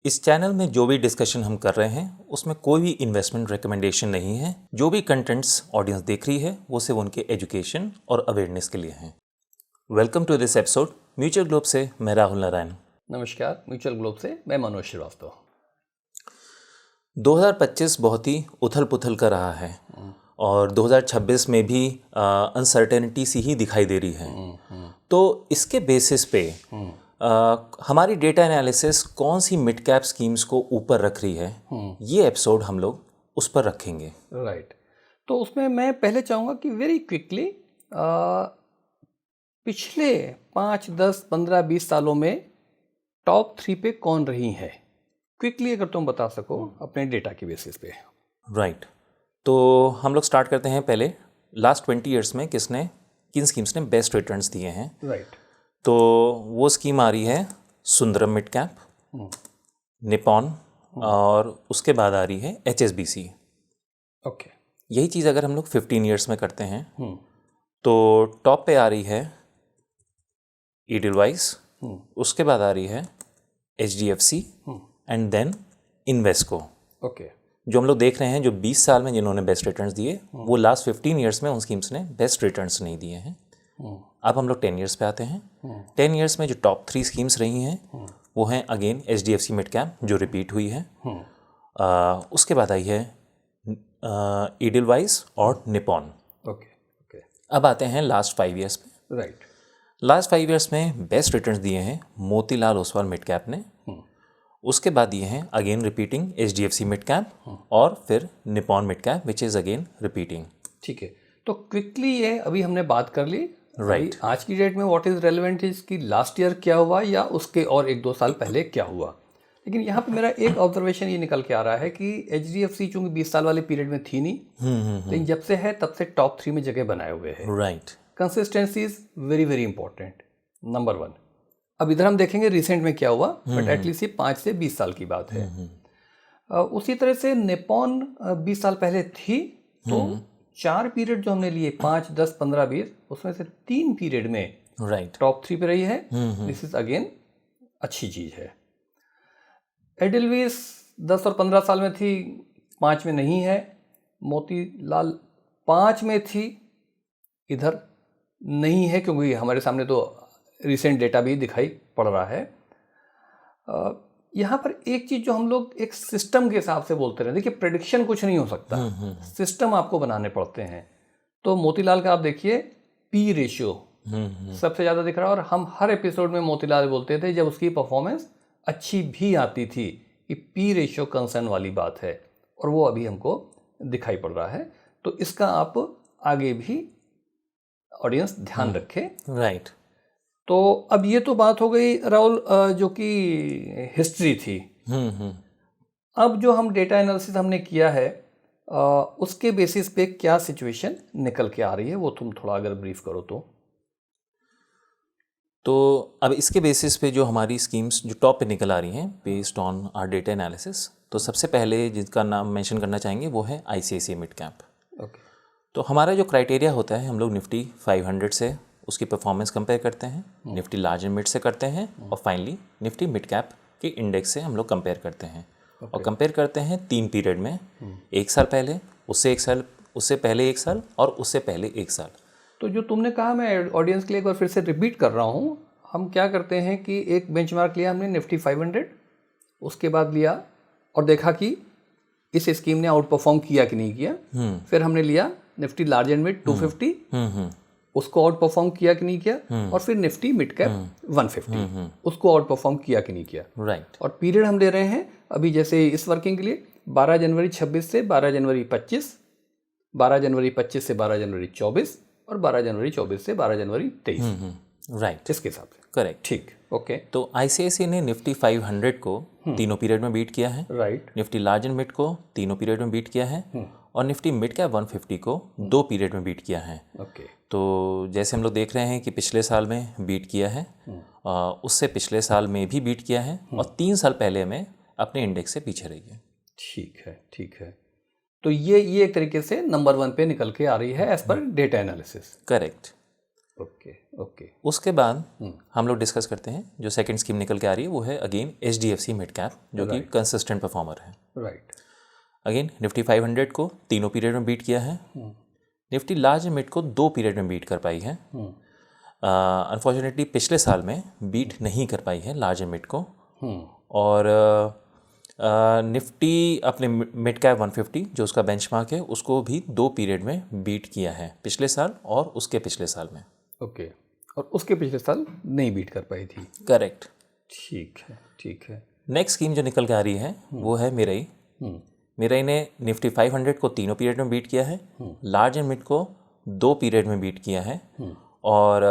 इस चैनल में जो भी डिस्कशन हम कर रहे हैं उसमें कोई भी इन्वेस्टमेंट रिकमेंडेशन नहीं है। जो भी कंटेंट्स ऑडियंस देख रही है वो सिर्फ उनके एजुकेशन और अवेयरनेस के लिए हैं। Welcome to this episode mutual globe से मैं राहुल नारायण। नमस्कार, म्यूचुअल ग्लोब से मैं मनोज श्रीवास्तव। 2025 बहुत ही उथल पुथल का रहा है और 2026 में भी अनसर्टेनिटी सी ही दिखाई दे रही है। तो इसके बेसिस पे हमारी डेटा एनालिसिस कौन सी मिड कैप स्कीम्स को ऊपर रख रही है, ये एपिसोड हम लोग उस पर रखेंगे। राइट। तो उसमें मैं पहले चाहूँगा कि वेरी क्विकली पिछले 5, 10, 15, 20 सालों में टॉप 3 पे कौन रही है, क्विकली अगर तुम बता सको अपने डेटा की बेसिस पे। राइट। तो हम लोग स्टार्ट करते हैं पहले लास्ट 20 ईयर्स में किन स्कीम्स ने बेस्ट रिटर्न्स दिए हैं। राइट। तो वो स्कीम आ रही है सुंदरम मिड कैप, निपॉन और उसके बाद आ रही है HSBC। ओके। यही चीज़ अगर हम लोग 15 ईयर्स में करते हैं तो टॉप पे आ रही है ईडलवाइस, उसके बाद आ रही है HDFC and then Invesco. Okay. जो हम लोग देख रहे हैं जो 20 साल में जिन्होंने बेस्ट रिटर्न्स दिए वो लास्ट 15 ईयर्स में उन स्कीम्स ने बेस्ट रिटर्न्स नहीं दिए हैं। अब हम लोग 10 ईयर्स पे आते हैं। 10 ईयर्स में जो टॉप 3 स्कीम्स रही हैं वो हैं अगेन HDFC मिड कैप जो रिपीट हुई है, उसके बाद आई है ईडलवाइस और निपॉन। ओके। ओके। अब आते हैं लास्ट 5 ईयर्स पे। राइट। लास्ट 5 ईयर्स में बेस्ट रिटर्न्स दिए हैं मोतीलाल ओसवाल मिड कैप ने, उसके बाद दिए हैं again repeating HDFC mid cap और फिर Nippon mid cap which is again repeating. ठीक है। तो क्विकली ये अभी हमने बात कर ली। राइट। आज की डेट में व्हाट इज़ रेलेवेंट इज कि लास्ट ईयर क्या हुआ या उसके और 1-2 साल पहले क्या हुआ। लेकिन यहाँ पे मेरा एक ऑब्जर्वेशन ये निकल के आ रहा है कि HDFC चूंकि 20 साल वाले पीरियड में थी नहीं, लेकिन जब से है तब से टॉप 3 में जगह बनाए हुए है। Right. Consistency is very very important, number 1। अब इधर हम देखेंगे रिसेंट में क्या हुआ, बट एटलीस्ट ये 5 से 20 साल की बात है। उसी तरह से निपॉन 20 साल पहले थी, तो 4 पीरियड जो हमने लिए 5, 10, 15, 20, उसमें से 3 पीरियड में राइट टॉप 3 पे रही है। दिस इज अगेन अच्छी चीज है। एडलवाइस 10 और 15 साल में थी, 5 में नहीं है। मोतीलाल 5 में थी, इधर नहीं है क्योंकि हमारे सामने तो रिसेंट डेटा भी दिखाई पड़ रहा है। यहाँ पर एक चीज़ जो हम लोग एक सिस्टम के हिसाब से बोलते रहे, देखिए प्रेडिक्शन कुछ नहीं हो सकता, सिस्टम आपको बनाने पड़ते हैं। तो मोतीलाल का आप देखिए पी रेशियो सबसे ज़्यादा दिख रहा है, और हम हर एपिसोड में मोतीलाल बोलते थे जब उसकी परफॉर्मेंस अच्छी भी आती थी कि पी रेशियो कंसर्न वाली बात है, और वो अभी हमको दिखाई पड़ रहा है। तो इसका आप आगे भी ऑडियंस ध्यान रखे। राइट। तो अब ये तो बात हो गई राहुल जो कि हिस्ट्री थी। अब जो हम डेटा एनालिसिस हमने किया है उसके बेसिस पे क्या सिचुएशन निकल के आ रही है वो तुम थोड़ा अगर ब्रीफ करो तो अब इसके बेसिस पे जो हमारी स्कीम्स जो टॉप पे निकल आ रही हैं based on our data analysis, तो सबसे पहले जिसका नाम मेंशन करना चाहेंगे वो है ICICI मिड कैप। ओके। तो हमारा जो क्राइटेरिया होता है हम लोग निफ्टी 500 से उसकी परफॉर्मेंस कंपेयर करते हैं, निफ्टी लार्ज एंड मिड से करते हैं, और फाइनली निफ्टी मिड कैप के इंडेक्स से हम लोग कंपेयर करते हैं। और कंपेयर करते हैं 3 पीरियड में, 1 साल पहले, उससे 1 साल, उससे पहले 1 साल और उससे पहले 1 साल। तो जो तुमने कहा मैं ऑडियंस के लिए एक बार फिर से रिपीट कर रहा हूँ। हम क्या करते हैं कि एक बेंचमार्क लिया हमने निफ्टी 500, उसके बाद लिया और देखा कि इस स्कीम ने आउट परफॉर्म किया कि नहीं किया। फिर हमने लिया निफ्टी लार्ज एंड मिड 250, उसको आउट परफॉर्म किया कि नहीं किया, और फिर निफ्टी मिड कैप 150, उसको आउट परफॉर्म किया कि नहीं किया। राइट। और पीरियड हम ले रहे हैं अभी जैसे इस वर्किंग के लिए 12 जनवरी 26 से 12 जनवरी 25, 12 जनवरी 25 से 12 जनवरी 24, और 12 जनवरी 24 से 12 जनवरी 23। राइट। इसके हिसाब से करेक्ट। ठीक। ओके। तो ICICI ने निफ्टी 500 को तीनों पीरियड में बीट किया है, right. Nifty large and mid को तीनों पीरियड में बीट किया है, और निफ्टी मिड कैप 150 को 2 पीरियड में बीट किया है। ओके। तो जैसे हम लोग देख रहे हैं कि पिछले साल में बीट किया है, उससे पिछले साल में भी बीट किया है, और 3 साल पहले में अपने इंडेक्स से पीछे रही है। ठीक है, ठीक है। तो ये एक तरीके से नंबर 1 पे निकल के आ रही है as per data analysis. Correct. Okay okay. उसके बाद हम लोग डिस्कस करते हैं जो सेकंड स्कीम निकल के आ रही है वो है अगेन HDFC मिड कैप, जो कि कंसिस्टेंट परफॉर्मर है। राइट। अगेन निफ्टी 500 को तीनों पीरियड में बीट किया है। निफ्टी लार्ज मिड को 2 पीरियड में बीट कर पाई है। अनफॉर्चुनेटली पिछले साल में बीट नहीं कर पाई है लार्ज मिड को। और निफ्टी अपने मिड कैप 150 जो उसका बेंचमार्क है उसको भी 2 पीरियड में बीट किया है, पिछले साल और उसके पिछले साल में। ओके। और उसके पिछले साल नहीं बीट कर पाई थी। करेक्ट। ठीक है ठीक है। नेक्स्ट स्कीम जो निकल के आ रही है वो है मिरई। मिरई ने निफ्टी 500 को तीनों पीरियड में बीट किया है, लार्ज एंड मिड को 2 पीरियड में बीट किया है, और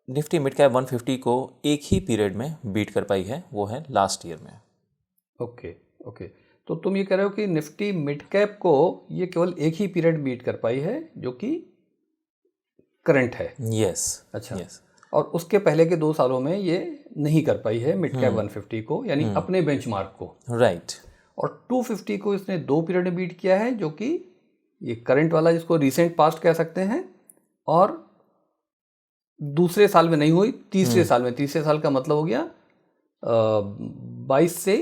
निफ्टी मिड कैप 150 को एक ही पीरियड में बीट कर पाई है, वो है लास्ट ईयर में। Okay okay. तो तुम ये कह रहे हो कि निफ्टी मिड कैप को ये केवल एक ही पीरियड बीट कर पाई है जो कि करंट है। यस। अच्छा। यस। और उसके पहले के 2 सालों में ये नहीं कर पाई है मिड कैप 150 को, यानी अपने बेंचमार्क को। राइट। और 250 को इसने 2 पीरियड में बीट किया है, जो कि ये करंट वाला जिसको रिसेंट पास्ट कह सकते हैं, और दूसरे साल में नहीं हुई, तीसरे साल में। तीसरे साल का मतलब हो गया 22 से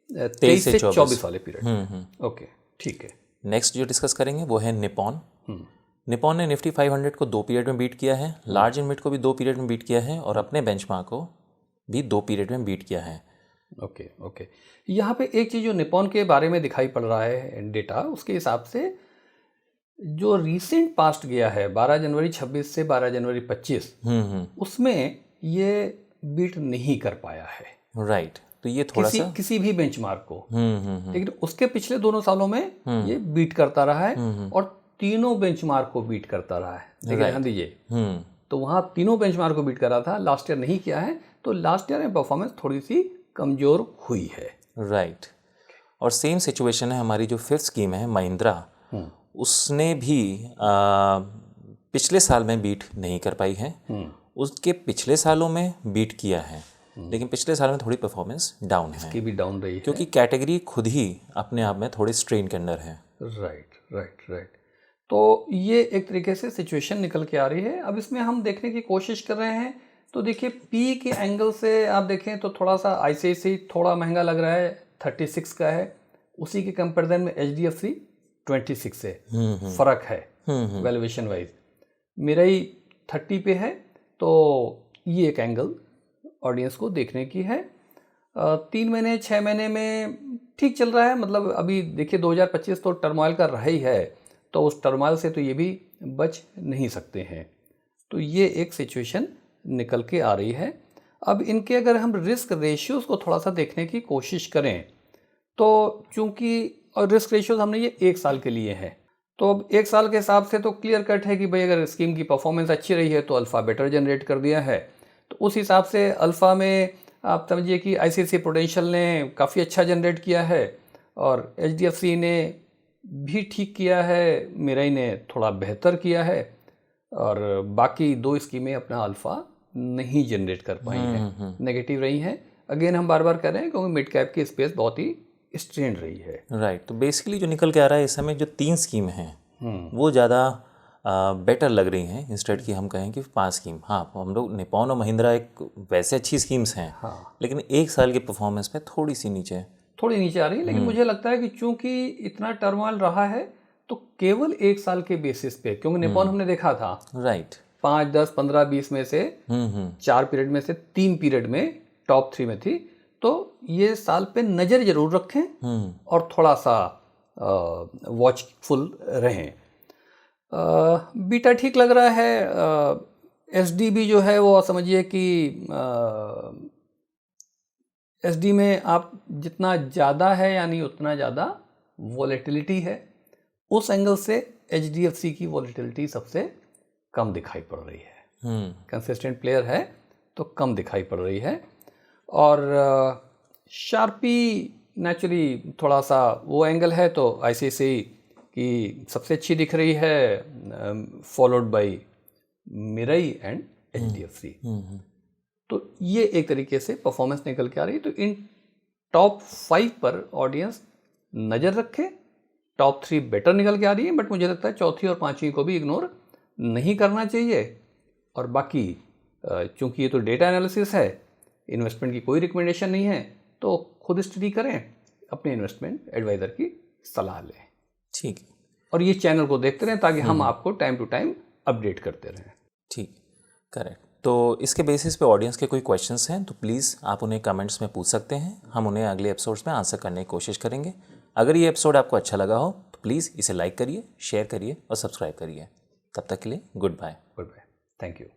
23 से 24 वाले पीरियड। ओके ठीक है। नेक्स्ट जो डिस्कस करेंगे वो है निपॉन। निपॉन ने निफ्टी 500 को 2 पीरियड में बीट किया है, लार्ज एंड मिड को भी 2 पीरियड में बीट किया है, और अपने बेंचमार्क को भी 2 पीरियड में बीट किया है। Okay okay. यहाँ पे एक चीज़ जो निपॉन के बारे में दिखाई पड़ रहा है डेटा, उसके हिसाब से जो रिसेंट पास्ट गया है 12 जनवरी 26 से 12 जनवरी 25, उसमें ये बीट नहीं कर पाया है। राइट। तो ये थोड़ा सा किसी भी बेंचमार्क को। लेकिन उसके पिछले दोनों सालों में ये बीट करता रहा है, और तीनों बेंचमार्क को बीट करता रहा है। देखिए ध्यान दीजिए, तो वहाँ तीनों बेंचमार्क को बीट कर रहा था, लास्ट ईयर नहीं किया है, तो लास्ट ईयर में परफॉर्मेंस थोड़ी सी कमजोर हुई है। राइट। और सेम सिचुएशन है हमारी जो 5th स्कीम है महिंद्रा, उसने भी पिछले साल में बीट नहीं कर पाई है। उसके पिछले सालों में बीट किया है, लेकिन पिछले साल में थोड़ी परफॉर्मेंस डाउन है, की भी डाउन रही है, क्योंकि कैटेगरी खुद ही अपने आप में थोड़े स्ट्रेन के अंदर है। Right right right. तो ये एक तरीके से सिचुएशन निकल के आ रही है। अब इसमें हम देखने की कोशिश कर रहे हैं, तो देखिए पी के एंगल से आप देखें तो थोड़ा सा ICICI थोड़ा महंगा लग रहा है, 36 का है। उसी के कंपेरिजन में HDFC 26 से फर्क है वैल्यूएशन वाइज। मिरई 30 पे है, तो ये एक एंगल ऑडियंस को देखने की है। 3 महीने 6 महीने में ठीक चल रहा है। मतलब अभी देखिए 2025 तो टर्मोइल का रहा ही है, तो उस टर्मोइल से तो ये भी बच नहीं सकते हैं। तो ये एक सिचुएशन निकल के आ रही है। अब इनके अगर हम रिस्क रेशियोज़ को थोड़ा सा देखने की कोशिश करें, तो चूंकि और रिस्क रेशियोज हमने ये 1 साल के लिए हैं, तो अब 1 साल के हिसाब से तो क्लियर कट है कि भाई अगर स्कीम की परफॉर्मेंस अच्छी रही है तो अल्फ़ा बेटर जनरेट कर दिया है। तो उस हिसाब से अल्फ़ा में आप समझिए कि ICICI प्रूडेंशियल ने काफ़ी अच्छा जनरेट किया है, और HDFC ने भी ठीक किया है, मिरई ने थोड़ा बेहतर किया है, और बाकी 2 स्कीमें अपना अल्फ़ा नहीं जनरेट कर पाई हैं, नेगेटिव रही हैं। अगेन हम बार बार कह रहे हैं क्योंकि मिड कैप की स्पेस बहुत ही स्ट्रेन रही है। राइट। तो बेसिकली जो निकल के आ रहा है इस समय जो 3 स्कीम हैं वो ज़्यादा बेटर लग रही हैं, इंस्टेड कि हम कहें कि 5 स्कीम। हाँ, हम लोग निपॉन और महिंद्रा एक वैसे अच्छी स्कीम्स हैं, लेकिन 1 साल के परफॉर्मेंस में थोड़ी नीचे आ रही है। लेकिन मुझे लगता है कि चूंकि इतना टर्मोइल रहा है, तो केवल 1 साल के बेसिस पे, क्योंकि निपॉन हमने देखा था, राइट, 5, 10, 15, 20 में से 4 पीरियड में से 3 पीरियड में टॉप 3 में थी। तो ये साल पे नज़र जरूर रखें और थोड़ा सा वॉचफुल रहें। बीटा ठीक लग रहा है। SDB जो है वो समझिए कि SD में आप जितना ज़्यादा है यानी उतना ज़्यादा वॉलेटिलिटी है। उस एंगल से HDFC की वॉलेटिलिटी सबसे कम दिखाई पड़ रही है। कंसिस्टेंट प्लेयर है तो कम दिखाई पड़ रही है। और शार्पी नेचुरली थोड़ा सा वो एंगल है, तो ICICI की सबसे अच्छी दिख रही है, followed by Mirae and HDFC। तो ये एक तरीके से परफॉर्मेंस निकल के आ रही है। तो इन टॉप 5 पर ऑडियंस नज़र रखे। टॉप 3 बेटर निकल के आ रही है, बट मुझे लगता है चौथी और 5वीं को भी इग्नोर नहीं करना चाहिए। और बाकी चूंकि ये तो डेटा एनालिसिस है, इन्वेस्टमेंट की कोई रिकमेंडेशन नहीं है, तो खुद स्टडी करें, अपने इन्वेस्टमेंट एडवाइज़र की सलाह लें। ठीक है। और ये चैनल को देखते रहें ताकि हम आपको टाइम टू टाइम अपडेट करते रहें। ठीक, करेक्ट। तो इसके बेसिस पे ऑडियंस के कोई क्वेश्चंस हैं तो प्लीज़ आप उन्हें कमेंट्स में पूछ सकते हैं, हम उन्हें अगले एपिसोड्स में आंसर करने की कोशिश करेंगे। अगर ये एपिसोड आपको अच्छा लगा हो तो प्लीज़ इसे लाइक करिए, शेयर करिए और सब्सक्राइब करिए। तब तक के लिए goodbye. Goodbye, thank you.